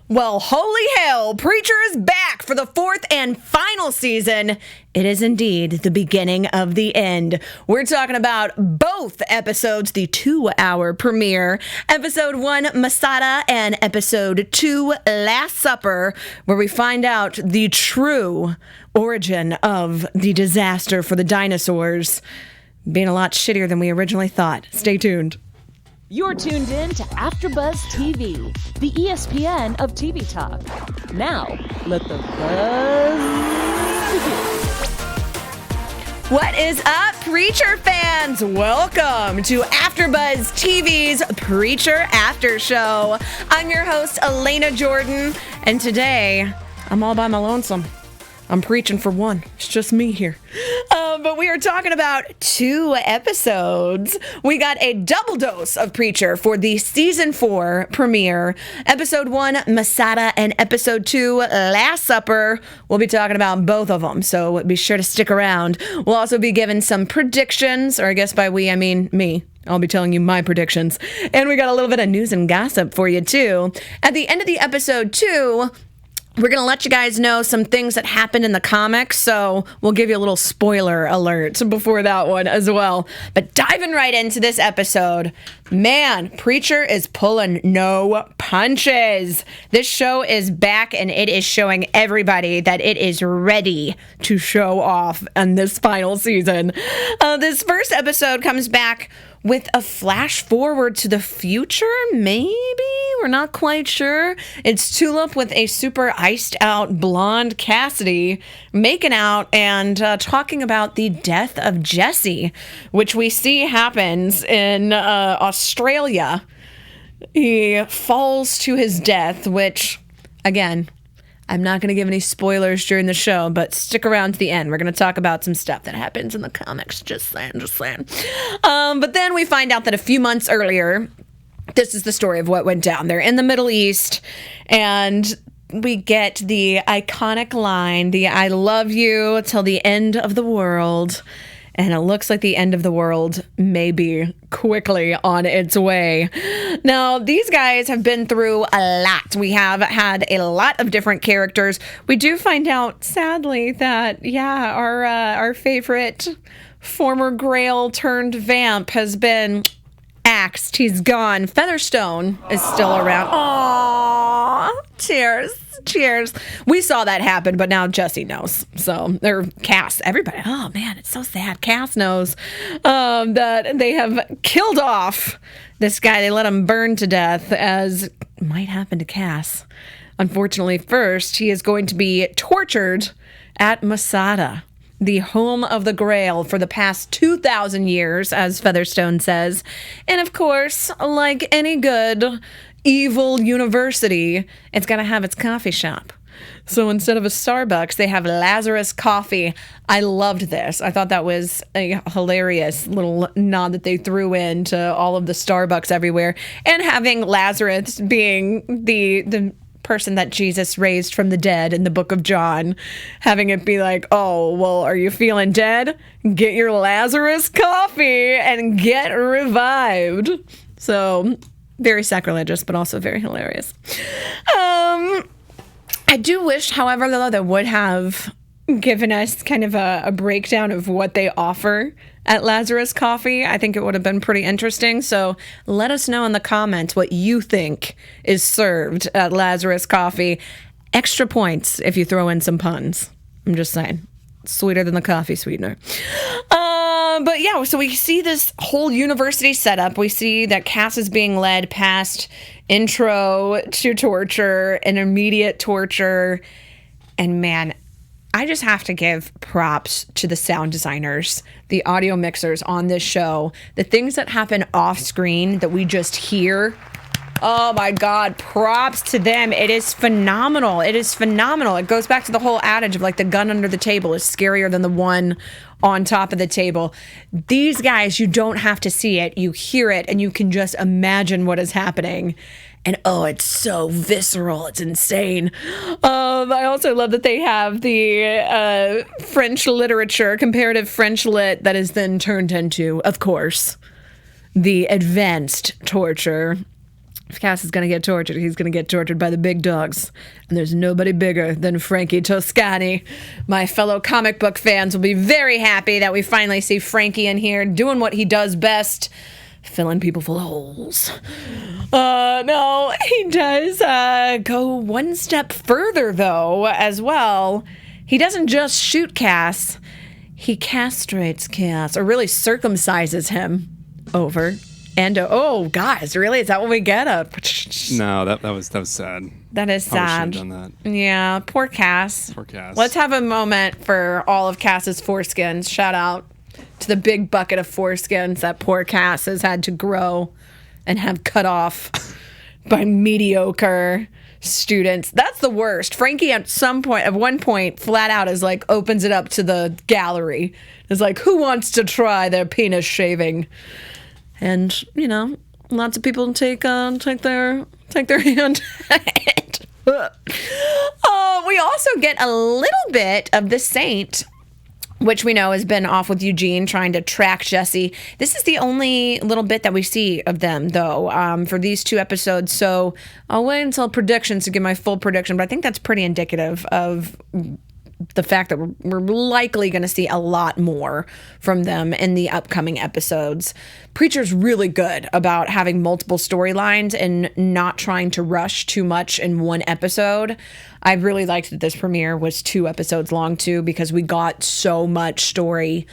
Well, holy hell, Preacher is back for the fourth and final season. It is indeed the beginning of the end. We're talking about both episodes, the 2-hour premiere, episode 1, Masada, and episode 2, Last Supper, where we find out the true origin of the disaster for the dinosaurs being a lot shittier than we originally thought. Stay tuned. You're tuned in to AfterBuzz TV, the ESPN of TV talk. Now, let the buzz begin. What is up, Preacher fans? Welcome to AfterBuzz TV's Preacher After Show. I'm your host, Alana Jordan, and today, I'm all by my lonesome. I'm preaching for one. It's just me here. But we are talking about 2 episodes. We got a double dose of Preacher for the season 4 premiere. Episode 1, Masada, and episode 2, Last Supper. We'll be talking about both of them, so be sure to stick around. We'll also be giving some predictions, or I guess by we, I mean me. I'll be telling you my predictions. And we got a little bit of news and gossip for you, too. At the end of the episode, too, we're going to let you guys know some things that happened in the comics, so we'll give you a little spoiler alert before that one as well. But diving right into this episode, man, Preacher is pulling no punches. This show is back, and it is showing everybody that it is ready to show off in this final season. This first episode comes back with a flash forward to the future, maybe? We're not quite sure. It's Tulip with a super iced out blonde Cassidy making out and talking about the death of Jesse, which we see happens in Australia. He falls to his death, which, again, I'm not going to give any spoilers during the show, but stick around to the end. We're going to talk about some stuff that happens in the comics. Just saying. But then we find out that a few months earlier, this is the story of what went down. They're in the Middle East, and we get the iconic line, the I love you till the end of the world. And it looks like the end of the world may be quickly on its way. Now, these guys have been through a lot. We have had a lot of different characters. We do find out, sadly, that, yeah, our favorite former Grail turned vamp has been axed. He's gone. Featherstone is still around. Aww. Cheers. We saw that happen, but now Jesse knows. So, or Cass, everybody. Oh, man, it's so sad. Cass knows that they have killed off this guy. They let him burn to death, as might happen to Cass. Unfortunately, first, he is going to be tortured at Masada, the home of the Grail for the past 2,000 years, as Featherstone says. And of course, like any good evil university, it's got to have its coffee shop. So instead of a Starbucks, they have Lazarus Coffee. I loved this. I thought that was a hilarious little nod that they threw into all of the Starbucks everywhere. And having Lazarus being the person that Jesus raised from the dead in the book of John, having it be like, oh, well, are you feeling dead? Get your Lazarus coffee and get revived. So very sacrilegious, but also very hilarious. I do wish, however, though, they would have given us kind of a breakdown of what they offer at Lazarus Coffee. I think it would have been pretty interesting. So let us know in the comments what you think is served at Lazarus Coffee. Extra points if you throw in some puns. I'm just saying. Sweeter than the coffee sweetener. But yeah, so we see this whole university setup. We see that Cass is being led past intro to torture, intermediate torture. And man, I just have to give props to the sound designers, the audio mixers on this show. The things that happen off screen that we just hear. Oh my God, props to them. It is phenomenal. It goes back to the whole adage of like the gun under the table is scarier than the one on top of the table. These guys, you don't have to see it. You hear it and you can just imagine what is happening. And oh, it's so visceral. It's insane. I also love that they have the French literature, comparative French lit, that is then turned into, of course, the advanced torture. if Cass is going to get tortured, he's going to get tortured by the big dogs. And there's nobody bigger than Frankie Toscani. My fellow comic book fans will be very happy that we finally see Frankie in here doing what he does best, filling people full of holes. No, he does go one step further, though, as well. He doesn't just shoot Cass. He castrates Cass, or really circumcises him over. And oh, guys, really? Is that what we get? No, that was sad. That is sad. Probably shouldn't have done that. Yeah, poor Cass. Poor Cass. Let's have a moment for all of Cass's foreskins. Shout out to the big bucket of foreskins that poor Cass has had to grow and have cut off by mediocre students. That's the worst. Frankie at one point, flat out is like, opens it up to the gallery. Is like, who wants to try their penis shaving? And, you know, lots of people take their hand. We also get a little bit of the Saint, which we know has been off with Eugene trying to track Jesse. This is the only little bit that we see of them, though, for these 2 episodes. So I'll wait until predictions to give my full prediction, but I think that's pretty indicative of the fact that we're likely going to see a lot more from them in the upcoming episodes. Preacher's really good about having multiple storylines and not trying to rush too much in one episode. I really liked that this premiere was 2 episodes long too, because we got so much story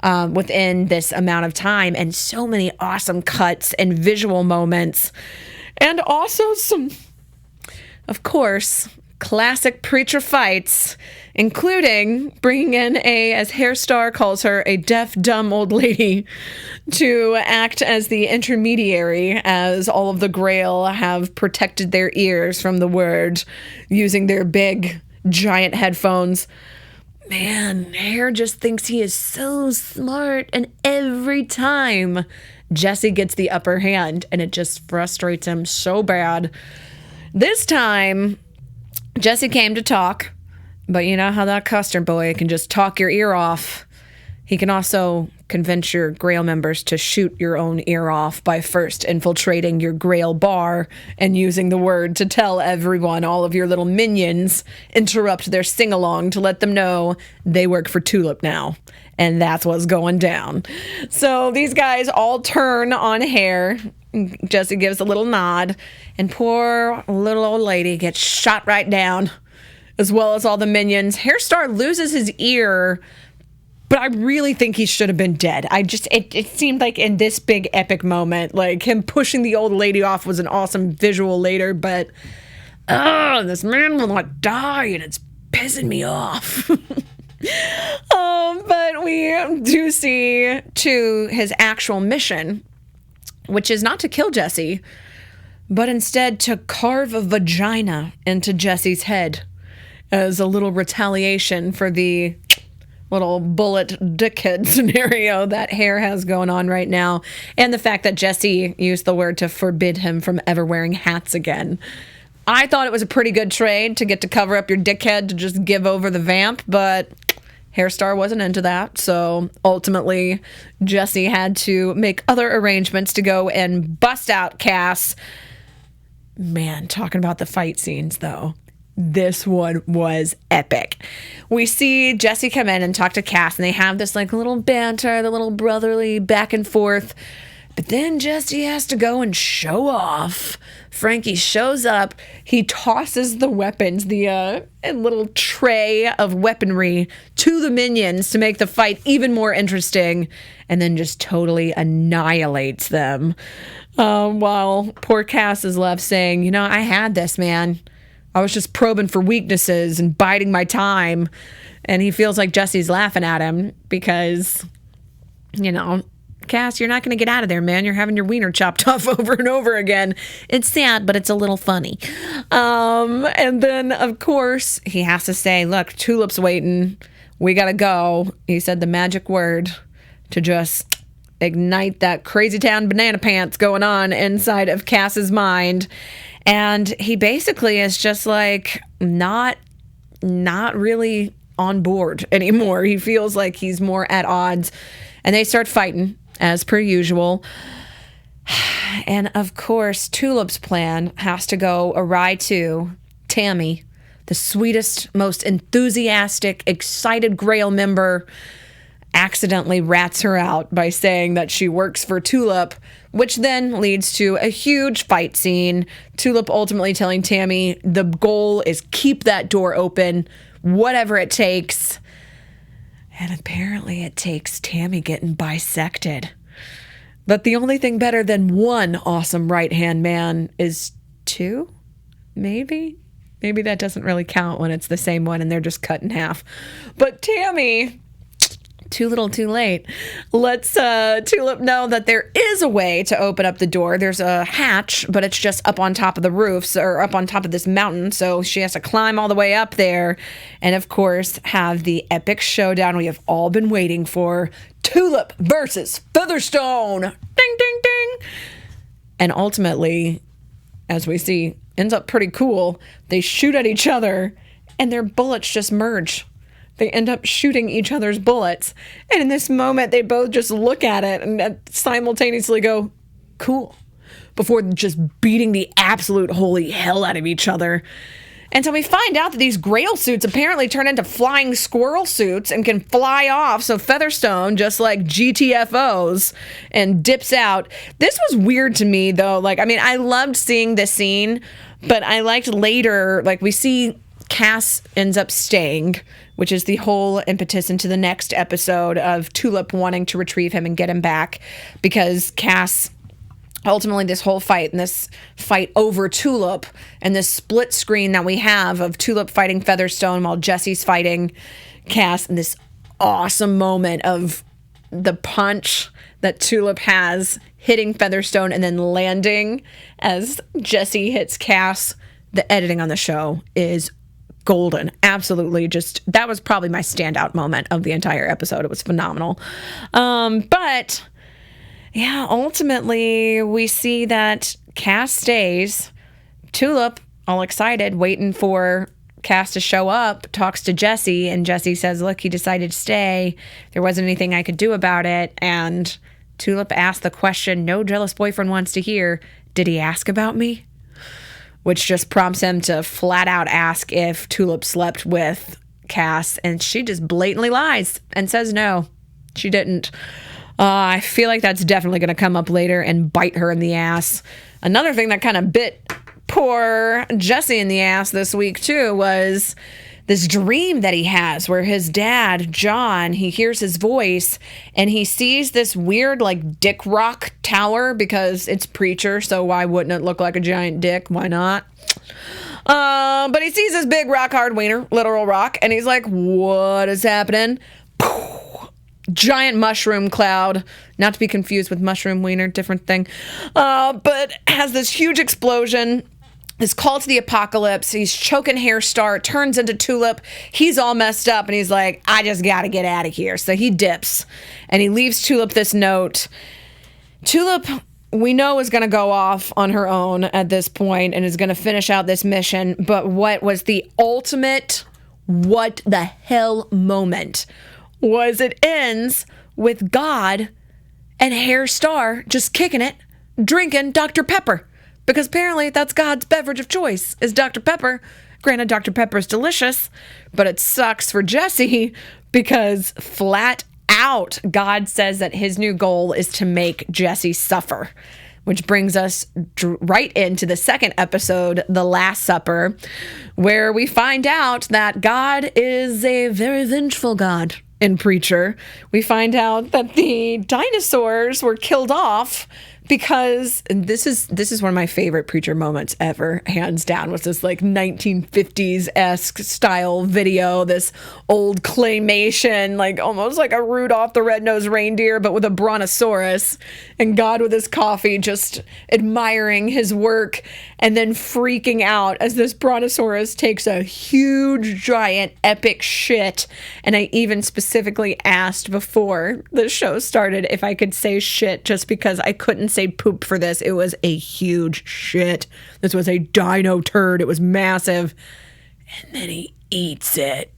within this amount of time, and so many awesome cuts and visual moments, and also some, of course, classic Preacher fights, including bringing in as Hairstar calls her, a deaf, dumb old lady to act as the intermediary, as all of the Grail have protected their ears from the word using their big, giant headphones. Man, Hair just thinks he is so smart, and every time Jesse gets the upper hand, and it just frustrates him so bad. This time, Jesse came to talk, but you know how that Custer boy can just talk your ear off. He can also convince your Grail members to shoot your own ear off by first infiltrating your Grail bar and using the word to tell everyone, all of your little minions, interrupt their sing-along to let them know they work for Tulip now. And that's what's going down. So these guys all turn on Hair. Jesse gives a little nod, and poor little old lady gets shot right down, as well as all the minions. Hairstar loses his ear, but I really think he should have been dead. It seemed like in this big epic moment, like him pushing the old lady off was an awesome visual later, but this man will not die, and it's pissing me off. But we do see to his actual mission, which is not to kill Jesse, but instead to carve a vagina into Jesse's head as a little retaliation for the little bullet dickhead scenario that Hair has going on right now, and the fact that Jesse used the word to forbid him from ever wearing hats again. I thought it was a pretty good trade to get to cover up your dickhead to just give over the vamp, but Hairstar wasn't into that, so ultimately Jesse had to make other arrangements to go and bust out Cass. Man, talking about the fight scenes, though, this one was epic. We see Jesse come in and talk to Cass, and they have this like little banter, the little brotherly back and forth. But then Jesse has to go and show off. Frankie shows up. He tosses the weapons, the little tray of weaponry, to the minions to make the fight even more interesting, and then just totally annihilates them. While poor Cass is left saying, you know, I had this, man. I was just probing for weaknesses and biding my time. And he feels like Jesse's laughing at him because, you know, Cass, you're not going to get out of there, man. You're having your wiener chopped off over and over again. It's sad, but it's a little funny. And then, of course, he has to say, look, Tulip's waiting. We got to go. He said the magic word to just ignite that crazy town banana pants going on inside of Cass's mind. And he basically is just like not really on board anymore. He feels like he's more at odds. And they start fighting, as per usual. And of course, Tulip's plan has to go awry too. Tammy, the sweetest, most enthusiastic, excited Grail member, accidentally rats her out by saying that she works for Tulip, which then leads to a huge fight scene. Tulip ultimately telling Tammy the goal is keep that door open, whatever it takes. And apparently it takes Tammy getting bisected. But the only thing better than one awesome right-hand man is two, maybe? Maybe that doesn't really count when it's the same one and they're just cut in half. But Tammy, too little, too late, lets Tulip know that there is a way to open up the door. There's a hatch, but it's just up on top of the roofs or up on top of this mountain. So she has to climb all the way up there. And of course, have the epic showdown we have all been waiting for. Tulip versus Featherstone. Ding, ding, ding. And ultimately, as we see, ends up pretty cool. They shoot at each other and their bullets just merge. They end up shooting each other's bullets. And in this moment, they both just look at it and simultaneously go, cool, before just beating the absolute holy hell out of each other. And so we find out that these Grail suits apparently turn into flying squirrel suits and can fly off. So Featherstone, just like GTFOs, and dips out. This was weird to me, though. Like, I mean, I loved seeing this scene, but I liked later, like, we see Cass ends up staying, which is the whole impetus into the next episode of Tulip wanting to retrieve him and get him back, because Cass, ultimately this whole fight and this fight over Tulip and this split screen that we have of Tulip fighting Featherstone while Jesse's fighting Cass, and this awesome moment of the punch that Tulip has hitting Featherstone and then landing as Jesse hits Cass. The editing on the show is golden. Absolutely. Just, that was probably my standout moment of the entire episode. It was phenomenal. But yeah, ultimately we see that Cass stays. Tulip, all excited, waiting for Cass to show up, talks to Jesse, and Jesse says, look, he decided to stay. There wasn't anything I could do about it. And Tulip asked the question no jealous boyfriend wants to hear, did he ask about me? Which just prompts him to flat out ask if Tulip slept with Cass, and she just blatantly lies and says no, she didn't. I feel like that's definitely going to come up later and bite her in the ass. Another thing that kind of bit poor Jesse in the ass this week too was this dream that he has where his dad, John, he hears his voice and he sees this weird like dick rock tower, because it's Preacher, so why wouldn't it look like a giant dick? Why not? But he sees this big rock hard wiener, literal rock, and he's like, what is happening? Giant mushroom cloud, not to be confused with mushroom wiener, different thing, but has this huge explosion, this call to the apocalypse. He's choking Hairstar, turns into Tulip. He's all messed up and he's like, I just gotta get out of here. So he dips and he leaves Tulip this note. Tulip, we know, is gonna go off on her own at this point and is gonna finish out this mission. But what was the ultimate what the hell moment was it ends with God and Hairstar just kicking it, drinking Dr. Pepper. Because apparently that's God's beverage of choice, is Dr. Pepper. Granted, Dr. Pepper is delicious, but it sucks for Jesse because flat out, God says that his new goal is to make Jesse suffer. Which brings us right into the second episode, The Last Supper, where we find out that God is a very vengeful God. In Preacher, we find out that the dinosaurs were killed off because, and this is one of my favorite Preacher moments ever, hands down, was this like 1950s-esque style video, this old claymation, like almost like a Rudolph the Red-Nosed Reindeer, but with a brontosaurus, and God with his coffee just admiring his work and then freaking out as this brontosaurus takes a huge, giant, epic shit. And I even specifically asked before the show started if I could say shit, just because I couldn't say poop for this. It was a huge shit. This was a dino turd. It was massive. And then he eats it.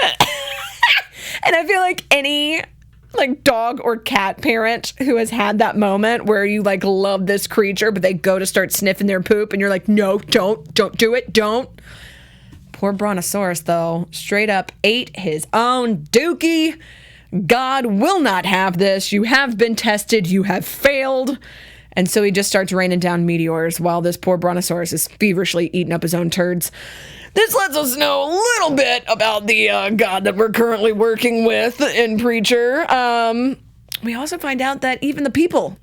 And I feel like any like dog or cat parent who has had that moment where you like love this creature, but they go to start sniffing their poop and you're like, no, don't do it, don't. Poor Brontosaurus, though, straight up ate his own dookie. God will not have this. You have been tested. You have failed. And so he just starts raining down meteors while this poor Brontosaurus is feverishly eating up his own turds. This lets us know a little bit about the God that we're currently working with in Preacher. We also find out that even the people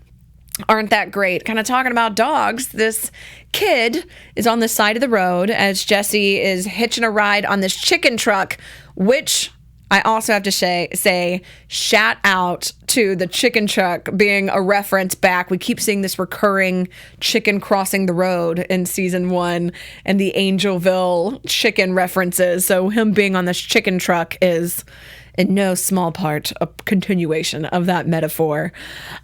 aren't that great. Kind of talking about dogs, this kid is on the side of the road as Jesse is hitching a ride on this chicken truck, which I also have to say shout out to the chicken truck being a reference back. We keep seeing this recurring chicken crossing the road in season 1 and the Angelville chicken references. So him being on this chicken truck is in no small part a continuation of that metaphor.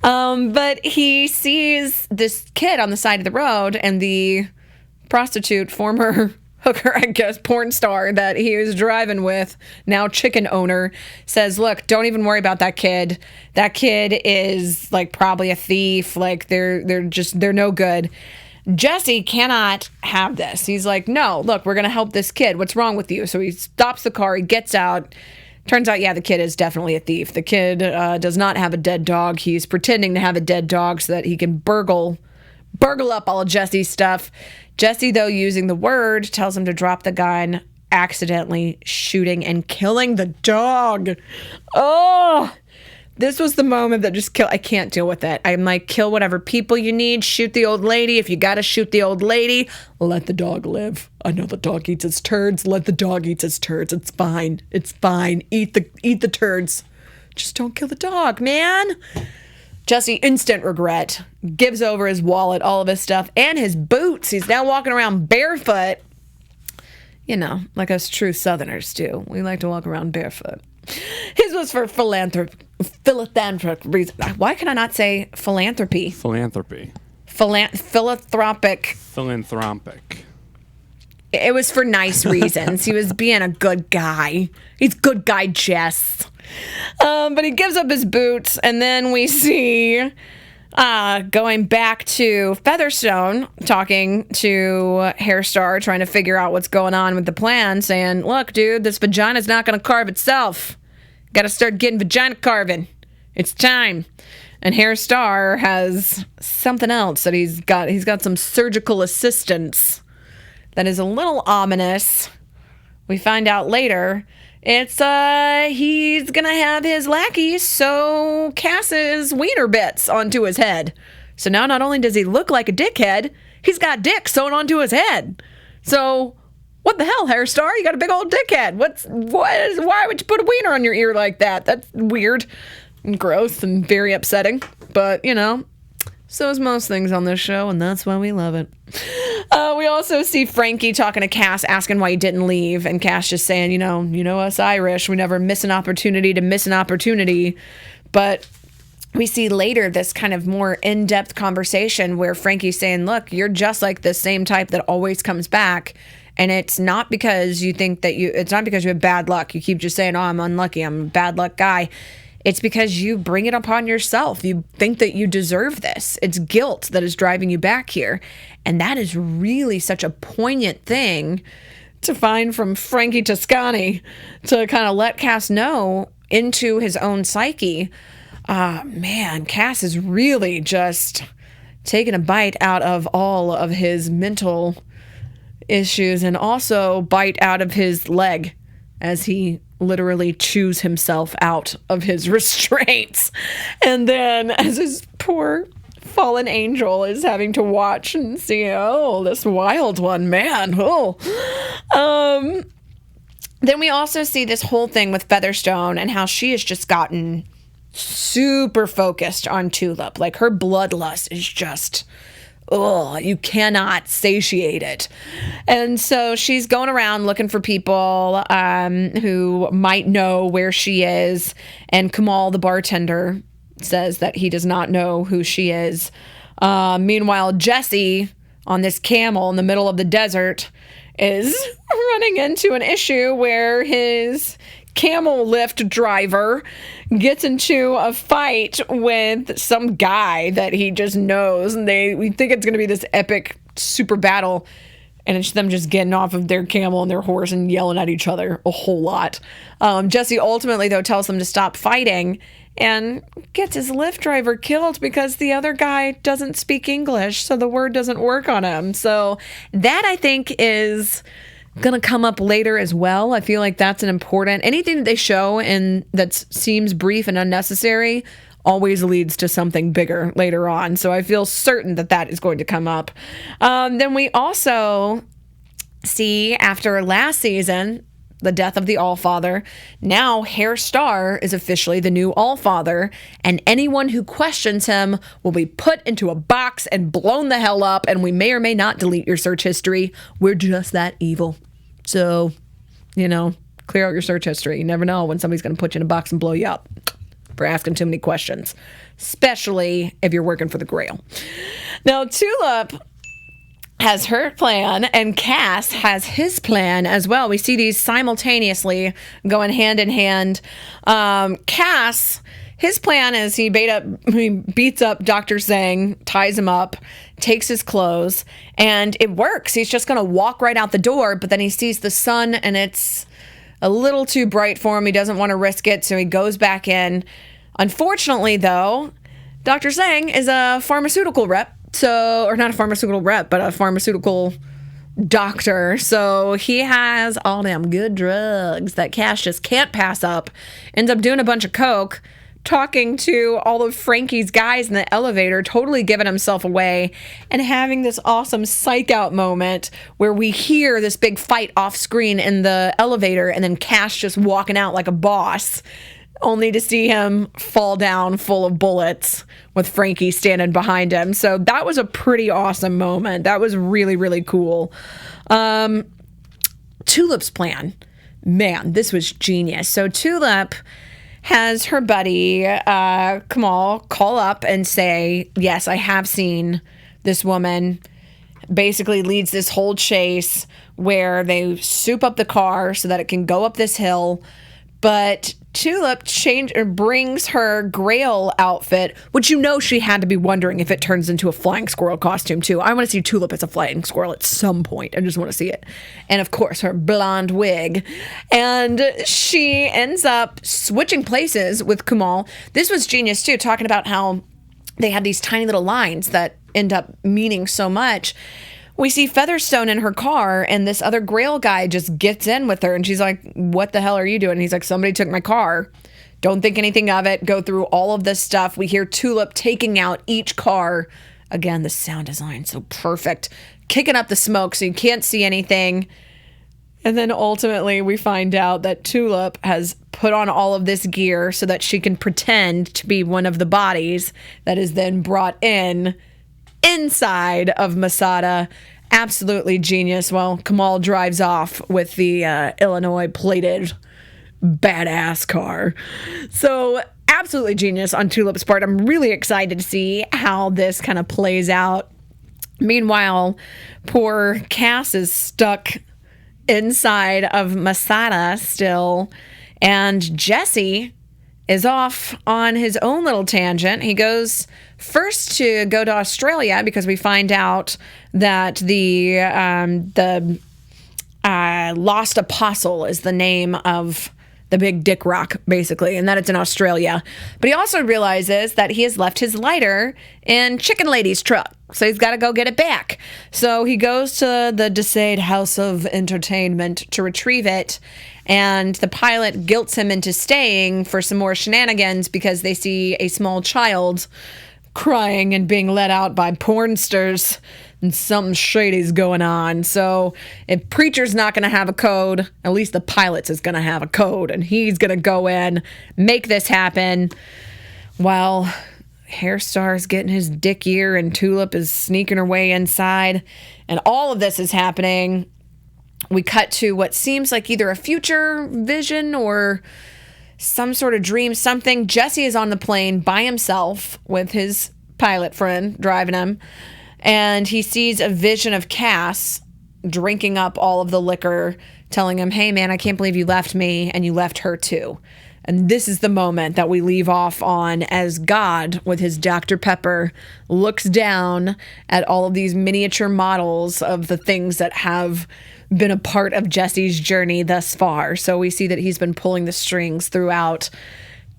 But he sees this kid on the side of the road, and the prostitute, former hooker, I guess, porn star that he was driving with, now chicken owner, says, look, don't even worry about that kid. That kid is like probably a thief. Like they're no good. Jesse cannot have this. He's like, no, look, we're going to help this kid. What's wrong with you? So he stops the car. He gets out. Turns out, yeah, the kid is definitely a thief. The kid does not have a dead dog. He's pretending to have a dead dog so that he can burgle up all of Jesse's stuff. Jesse, though, using the word, tells him to drop the gun, accidentally shooting and killing the dog. Oh, this was the moment that just I can't deal with it. I'm like, kill whatever people you need. Shoot the old lady. If you got to shoot the old lady, let the dog live. I know the dog eats its turds. Let the dog eat its turds. It's fine. It's fine. Eat the turds. Just don't kill the dog, man. Jesse, instant regret, gives over his wallet, all of his stuff, and his boots. He's now walking around barefoot. You know, like us true Southerners do. We like to walk around barefoot. His was for philanthropic reason. Why can I not say philanthropy? Philanthropy. Philanthropic. It was for nice reasons. He was being a good guy. He's good guy, Jess. But he gives up his boots, and then we see going back to Featherstone, talking to Hairstar, trying to figure out what's going on with the plan, saying, look, dude, this vagina's not going to carve itself. Got to start getting vagina carving. It's time. And Hairstar has something else that he's got. He's got some surgical assistance that is a little ominous. We find out later it's he's going to have his lackey sew Cass's wiener bits onto his head. So now not only does he look like a dickhead, he's got dick sewn onto his head. So what the hell, Hairstar? You got a big old dickhead. Why would you put a wiener on your ear like that? That's weird and gross and very upsetting. But, you know, so is most things on this show, and that's why we love it. We also see Frankie talking to Cass, asking why he didn't leave, and Cass just saying, you know us Irish, we never miss an opportunity to miss an opportunity. But we see later this kind of more in-depth conversation where Frankie's saying, look, you're just like the same type that always comes back. And it's not because you think that it's not because you have bad luck. You keep just saying, oh, I'm unlucky, I'm a bad luck guy. It's because you bring it upon yourself. You think that you deserve this. It's guilt that is driving you back here. And that is really such a poignant thing to find from Frankie Toscani, to kind of let Cass know into his own psyche. Man, Cass is really just taking a bite out of all of his mental issues, and also bite out of his leg as he literally chews himself out of his restraints. And then as his poor fallen angel is having to watch and see, oh, this wild one, man. Oh. Then we also see this whole thing with Featherstone and how she has just gotten super focused on Tulip. Like, her bloodlust is just, oh, you cannot satiate it. And so she's going around looking for people who might know where she is. And Kamal, the bartender, says that he does not know who she is. Meanwhile, Jesse, on this camel in the middle of the desert, is running into an issue where his camel lift driver gets into a fight with some guy that he just knows, and we think it's going to be this epic super battle, and it's them just getting off of their camel and their horse and yelling at each other a whole lot. Jesse ultimately, though, tells them to stop fighting and gets his lift driver killed because the other guy doesn't speak English, so the word doesn't work on him. So that, I think, is going to come up later as well. I feel like that's an important... Anything that they show and that seems brief and unnecessary always leads to something bigger later on. So I feel certain that that is going to come up. Then we also see, after last season, the death of the Allfather, now Hair Star is officially the new Allfather, and anyone who questions him will be put into a box and blown the hell up, and we may or may not delete your search history. We're just that evil. So, clear out your search history. You never know when somebody's going to put you in a box and blow you up for asking too many questions, especially if you're working for the Grail. Now, Tulip has her plan, and Cass has his plan as well. We see these simultaneously going hand in hand. Cass, his plan is he beats up Dr. Zhang, ties him up, takes his clothes, and it works. He's just going to walk right out the door, but then he sees the sun, and it's a little too bright for him. He doesn't want to risk it, so he goes back in. Unfortunately, though, Dr. Zhang is a pharmaceutical rep. Or not a pharmaceutical rep, but a pharmaceutical doctor. So he has all them good drugs that Cass just can't pass up. Ends up doing a bunch of coke, talking to all of Frankie's guys in the elevator, totally giving himself away, and having this awesome psych out moment where we hear this big fight off screen in the elevator, and then Cass just walking out like a boss, only to see him fall down full of bullets with Frankie standing behind him. So that was a pretty awesome moment. That was really, really cool. Tulip's plan. Man, this was genius. So Tulip has her buddy Kamal call up and say, yes, I have seen this woman. Basically leads this whole chase where they soup up the car so that it can go up this hill. But Tulip brings her Grail outfit, which she had to be wondering if it turns into a flying squirrel costume too. I want to see Tulip as a flying squirrel at some point. I just want to see it. And of course, her blonde wig. And she ends up switching places with Kamal. This was genius too, talking about how they had these tiny little lines that end up meaning so much. We see Featherstone in her car, and this other Grail guy just gets in with her, and she's like, what the hell are you doing? And he's like, somebody took my car. Don't think anything of it. Go through all of this stuff. We hear Tulip taking out each car. Again, the sound design, so perfect. Kicking up the smoke so you can't see anything. And then ultimately we find out that Tulip has put on all of this gear so that she can pretend to be one of the bodies that is then brought inside of Masada. Absolutely genius. Well, Kamal drives off with the Illinois plated badass car. So absolutely genius on Tulip's part. I'm really excited to see how this kind of plays out. Meanwhile, poor Cass is stuck inside of Masada still, and Jesse is off on his own little tangent. He goes first to go to Australia because we find out that the Lost Apostle is the name of the big dick rock, basically, and that it's in Australia. But he also realizes that he has left his lighter in Chicken Lady's truck, so he's got to go get it back. So he goes to the Desaid House of Entertainment to retrieve it, and the pilot guilts him into staying for some more shenanigans because they see a small child crying and being let out by pornsters, and something shady's going on. So if Preacher's not going to have a code, at least the pilot's is going to have a code, and he's going to go in, make this happen, while Hairstar's getting his dick ear and Tulip is sneaking her way inside. And all of this is happening. We cut to what seems like either a future vision or some sort of dream, something. Jesse is on the plane by himself with his pilot friend driving him, and he sees a vision of Cass drinking up all of the liquor, telling him, hey, man, I can't believe you left me, and you left her too. And this is the moment that we leave off on as God, with his Dr. Pepper, looks down at all of these miniature models of the things that have been a part of Jesse's journey thus far. So we see that he's been pulling the strings throughout.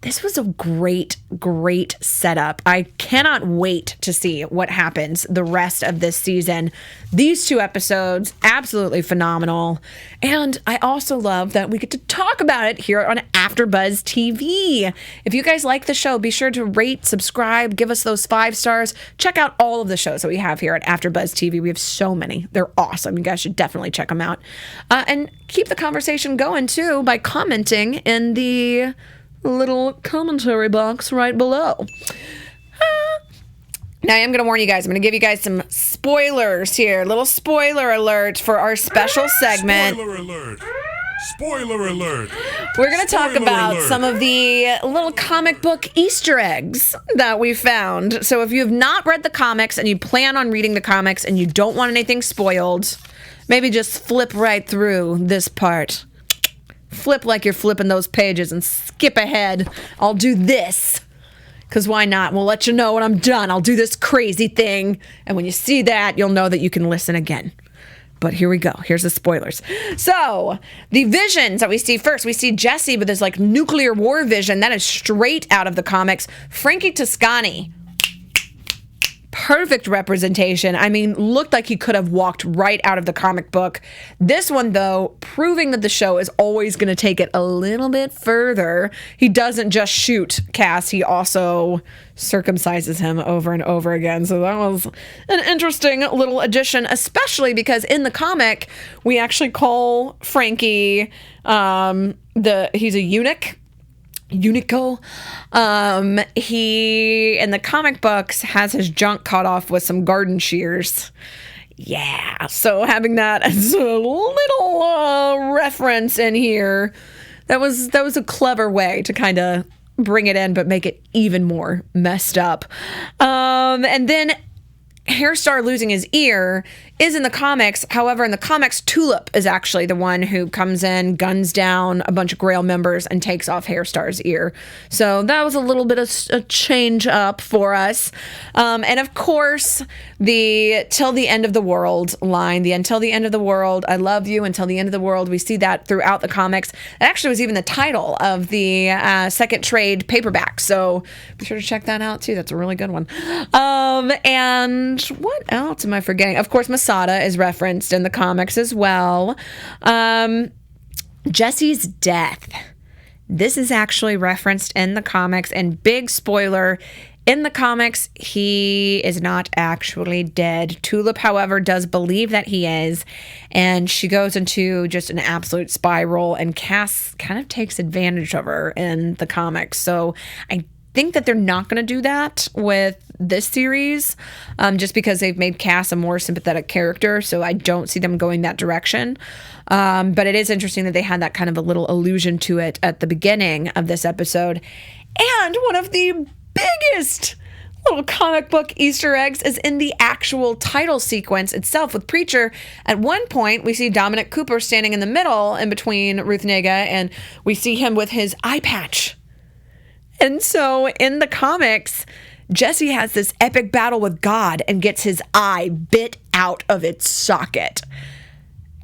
This was a great, great setup. I cannot wait to see what happens the rest of this season. These 2 episodes, absolutely phenomenal. And I also love that we get to talk about it here on AfterBuzz TV. If you guys like the show, be sure to rate, subscribe, give us those 5 stars. Check out all of the shows that we have here at AfterBuzz TV. We have so many. They're awesome. You guys should definitely check them out. And keep the conversation going, too, by commenting in the little commentary box right below. Now, I am going to warn you guys. I'm going to give you guys some spoilers here. Little spoiler alert for our special segment. Spoiler alert. Spoiler alert. We're going to talk about some of the little comic book Easter eggs that we found. So if you have not read the comics and you plan on reading the comics and you don't want anything spoiled, maybe just flip right through this part. Flip like you're flipping those pages and skip ahead. I'll do this, because why not? We'll let you know when I'm done. I'll do this crazy thing, and when you see that, you'll know that you can listen again. But here we go. Here's the spoilers. So, the visions that we see first, we see Jesse with his like nuclear war vision. That is straight out of the comics. Frankie Toscani. Perfect representation. I mean, looked like he could have walked right out of the comic book. This one, though, proving that the show is always going to take it a little bit further. He doesn't just shoot Cass, he also circumcises him over and over again. So that was an interesting little addition, especially because in the comic, we actually call Frankie, he's a eunuch. Unico. He, in the comic books, has his junk cut off with some garden shears. Yeah, so having that as a little reference in here, that was a clever way to kind of bring it in, but make it even more messed up. And then Hairstar losing his ear is in the comics. However, in the comics, Tulip is actually the one who comes in, guns down a bunch of Grail members, and takes off Hairstar's ear. So that was a little bit of a change up for us. And of course, the till the end of the world line, the until the end of the world, I love you until the end of the world. We see that throughout the comics. It actually was even the title of the second trade paperback. So be sure to check that out too. That's a really good one. And what else am I forgetting? Of course, Masada is referenced in the comics as well. Jesse's death. This is actually referenced in the comics, and big spoiler, in the comics, he is not actually dead. Tulip, however, does believe that he is, and she goes into just an absolute spiral, and Cass kind of takes advantage of her in the comics. So I think that they're not going to do that with this series, just because they've made Cass a more sympathetic character, so I don't see them going that direction. But it is interesting that they had that kind of a little allusion to it at the beginning of this episode. And one of the biggest little comic book Easter eggs is in the actual title sequence itself with Preacher. At one point, we see Dominic Cooper standing in the middle in between Ruth Negga, and we see him with his eye patch. And so in the comics, Jesse has this epic battle with God and gets his eye bit out of its socket.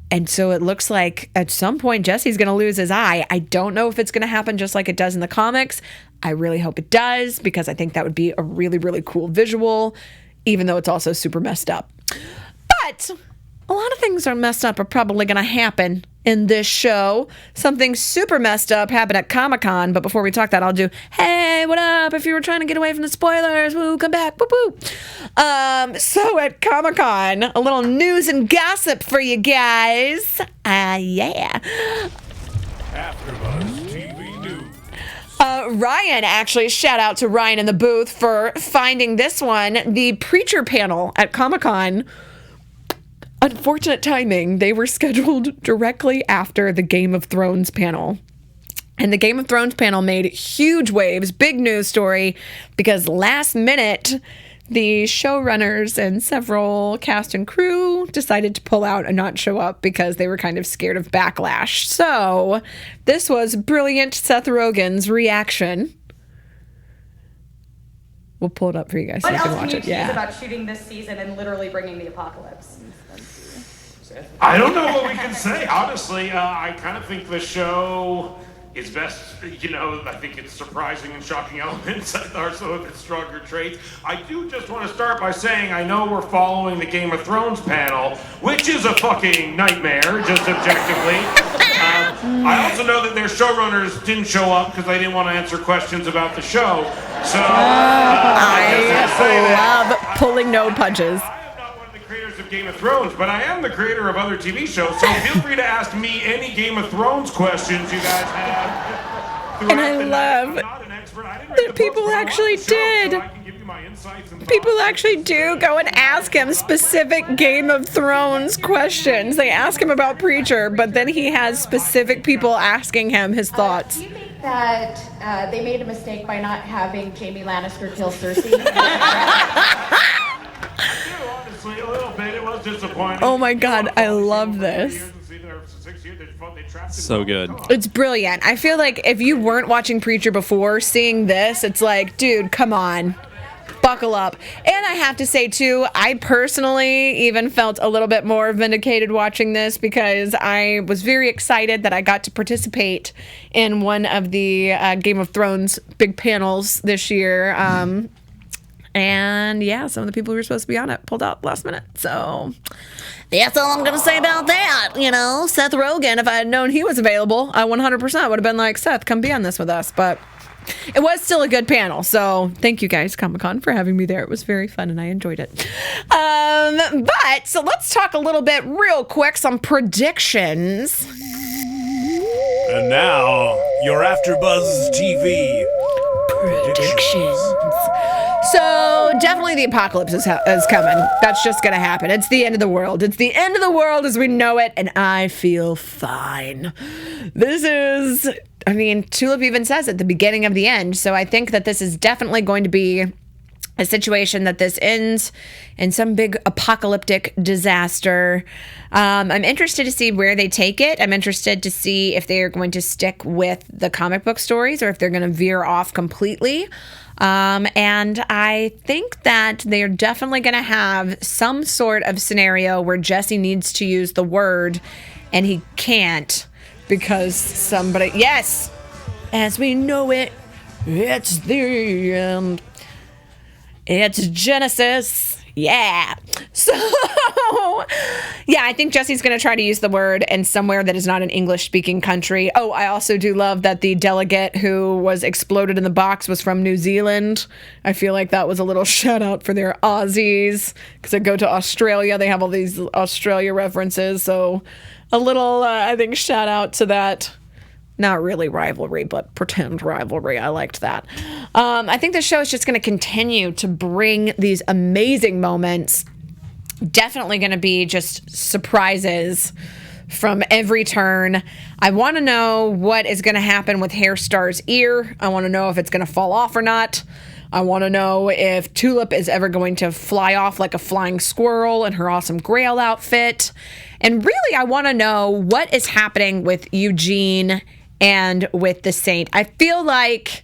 And so it looks like at some point Jesse's going to lose his eye. I don't know if it's going to happen just like it does in the comics. I really hope it does, because I think that would be a really, really cool visual, even though it's also super messed up. But a lot of things are messed up are probably going to happen in this show. Something super messed up happened at Comic-Con, but before we talk that, I'll do, hey, what up? If you were trying to get away from the spoilers, woo, come back, woo, woo. So at Comic-Con, a little news and gossip for you guys. Yeah. AfterBuzz TV News. Ryan, actually, shout out to Ryan in the booth for finding this one. The Preacher panel at Comic-Con, unfortunate timing, they were scheduled directly after the Game of Thrones panel. And the Game of Thrones panel made huge waves, big news story, because last minute, the showrunners and several cast and crew decided to pull out and not show up because they were kind of scared of backlash. So this was brilliant Seth Rogen's reaction. We'll pull it up for you guys so you can watch it. Yeah. About shooting this season and literally bringing the apocalypse. I don't know what we can say. Honestly, I kind of think the show is best. I think it's surprising and shocking elements are some of its stronger traits. I do just want to start by saying I know we're following the Game of Thrones panel, which is a fucking nightmare, just objectively. I also know that their showrunners didn't show up because they didn't want to answer questions about the show. So I love pulling no punches. Creators of Game of Thrones, but I am the creator of other TV shows, so feel free to ask me any Game of Thrones questions you guys have. And I love that people actually did. People actually do go and ask him specific Game of Thrones questions. They ask him about Preacher, but then he has specific people asking him his thoughts. Do you think that they made a mistake by not having Jaime Lannister kill Cersei? Honestly, a little bit. It was disappointing. Oh my God, I love this. So good. It's brilliant. I feel like if you weren't watching Preacher before, seeing this, it's like, dude, come on. Buckle up. And I have to say, too, I personally even felt a little bit more vindicated watching this because I was very excited that I got to participate in one of the Game of Thrones big panels this year. And yeah, some of the people who were supposed to be on it pulled out last minute. So that's all I'm going to say about that. Seth Rogen, if I had known he was available, I 100% would have been like, Seth, come be on this with us. But it was still a good panel. So thank you guys, Comic-Con, for having me there. It was very fun and I enjoyed it. So let's talk a little bit real quick, some predictions. And now, your AfterBuzz TV predictions. So definitely the apocalypse is coming. That's just going to happen. It's the end of the world. It's the end of the world as we know it, and I feel fine. Tulip even says at the beginning of the end, so I think that this is definitely going to be a situation that this ends in some big apocalyptic disaster. I'm interested to see where they take it. I'm interested to see if they are going to stick with the comic book stories or if they're going to veer off completely. And I think that they're definitely going to have some sort of scenario where Jesse needs to use the word and he can't because somebody, yes, as we know it, it's the end. It's Genesis. Yeah. So, yeah, I think Jesse's going to try to use the word in somewhere that is not an English-speaking country. Oh, I also do love that the delegate who was exploded in the box was from New Zealand. I feel like that was a little shout-out for their Aussies, because they go to Australia. They have all these Australia references, so a little, I think, shout-out to that. Not really rivalry, but pretend rivalry. I liked that. I think the show is just going to continue to bring these amazing moments. Definitely going to be just surprises from every turn. I want to know what is going to happen with Hairstar's ear. I want to know if it's going to fall off or not. I want to know if Tulip is ever going to fly off like a flying squirrel in her awesome Grail outfit. And really, I want to know what is happening with Eugene and with the Saint. I feel like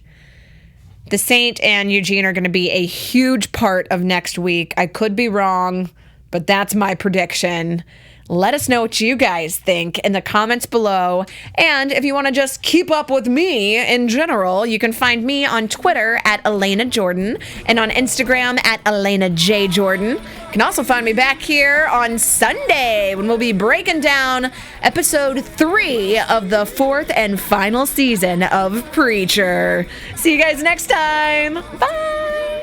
the Saint and Eugene are going to be a huge part of next week. I could be wrong, but that's my prediction. Let us know what you guys think in the comments below. And if you want to just keep up with me in general, you can find me on Twitter at Alana Jordan and on Instagram at Alana J. Jordan. You can also find me back here on Sunday when we'll be breaking down episode 3 of the 4th and final season of Preacher. See you guys next time. Bye.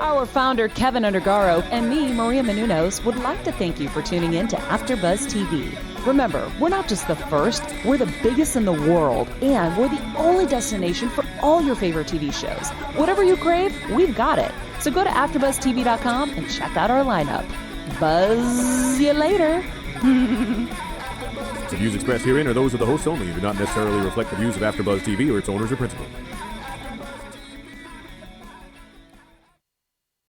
Our founder, Kevin Undergaro, and me, Maria Menounos, would like to thank you for tuning in to AfterBuzz TV. Remember, we're not just the first, we're the biggest in the world, and we're the only destination for all your favorite TV shows. Whatever you crave, we've got it. So go to AfterBuzzTV.com and check out our lineup. Buzz you later. The views expressed herein are those of the hosts only and do not necessarily reflect the views of AfterBuzz TV or its owners or principals.